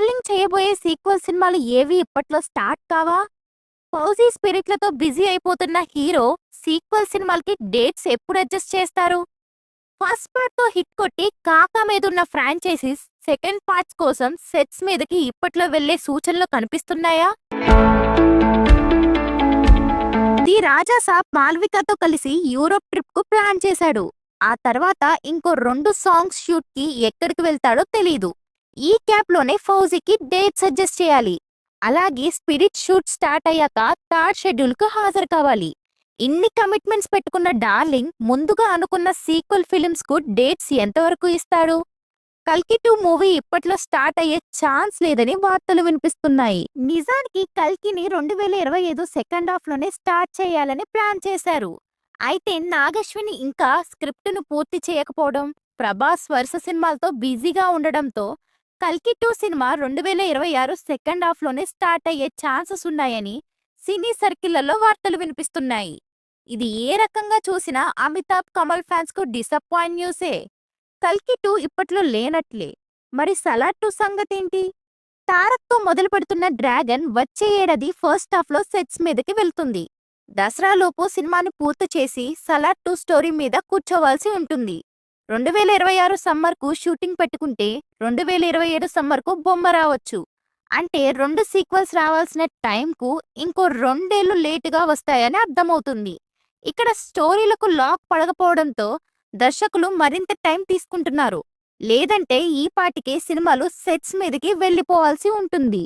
Darling చేయబోయే sequel సినిమాలు ఏవి ఇప్పట్లో స్టార్ట్ కావా? ఫౌజీ స్పిరిట్లతో బిజీ అయిపోతున్న హీరో సీక్వెల్ సినిమాలకి డేట్స్ ఎప్పుడు అడ్జస్ట్ చేస్తారు? ఫస్ట్ పార్ట్ తో హిట్ కొట్టి కాకా మీదున్న ఫ్రాంచైజీస్ సెకండ్ పార్ట్స్ కోసం సెట్స్ మీదకి ఇప్పట్లో వెళ్లే సూచనలు కనిపిస్తున్నాయా? ది రాజా సాబ్ మాల్వికతో కలిసి యూరోప్ ట్రిప్ కు ప్లాన్ చేశాడు. ఆ తర్వాత ఇంకో 2 సాంగ్స్ షూట్ కి ఎక్కడికి వెళ్తాడో తెలీదు. ఈ క్యాప్ లోనే ఫౌజీకి డేట్ సజెస్ట్ చేయాలి. అలాగే స్పిరిట్ షూట్ స్టార్ట్ అయ్యాక థర్డ్ షెడ్యూల్ కు హాజరు కావాలి. ఇన్ని కమిట్మెంట్స్ పెట్టుకున్న డార్లింగ్ ముందుగా అనుకున్న సీక్వెల్ ఫిల్మ్స్ కు డేట్స్ ఎంతవరకు ఇస్తాడు? కల్కి 2 మూవీ ఇప్పట్లో స్టార్ట్ అయ్యే ఛాన్స్ లేదని వార్తలు వినిపిస్తున్నాయి. నిజానికి కల్కిని 2025 సెకండ్ హాఫ్ లోనే స్టార్ట్ చేయాలని ప్లాన్ చేశారు. అయితే నాగశ్విని ఇంకా స్క్రిప్ట్ ను పూర్తి చేయకపోవడం, ప్రభాస్ వరుస సినిమాలతో బిజీగా ఉండడంతో కల్కి 2 సినిమా 2026 సెకండ్ హాఫ్ లోనే స్టార్ట్ అయ్యే ఛాన్సెస్ ఉన్నాయని సినీ సర్కిళ్లలో వార్తలు వినిపిస్తున్నాయి. ఇది ఏ రకంగా చూసినా అమితాబ్ కమల్ ఫ్యాన్స్ కు డిసప్పాయింట్ న్యూసే. కల్కి 2 ఇప్పట్లో లేనట్లే. మరి సలార్ 2 సంగతేంటి? తారక్తో మొదలు పెడుతున్న డ్రాగన్ వచ్చే ఏడాది ఫస్ట్ హాఫ్ లో సెట్స్ మీదకి వెళ్తుంది. దసరాలోపు సినిమాని పూర్తి చేసి సలార్ 2 స్టోరీ మీద కూర్చోవాల్సి ఉంటుంది. 2026 సమ్మర్ కు షూటింగ్ పెట్టుకుంటే 2027 సమ్మర్ కు బొమ్మ రావచ్చు. అంటే 2 సీక్వెల్స్ రావాల్సిన టైంకు ఇంకో 2 ఏళ్లు లేటుగా వస్తాయని అర్థమవుతుంది. ఇక్కడ స్టోరీలకు లాక్ పడకపోవడంతో దర్శకులు మరింత టైం తీసుకుంటున్నారు. లేదంటే ఈ పాటికే సినిమాలు సెట్స్ మీదకి వెళ్లిపోవాల్సి ఉంటుంది.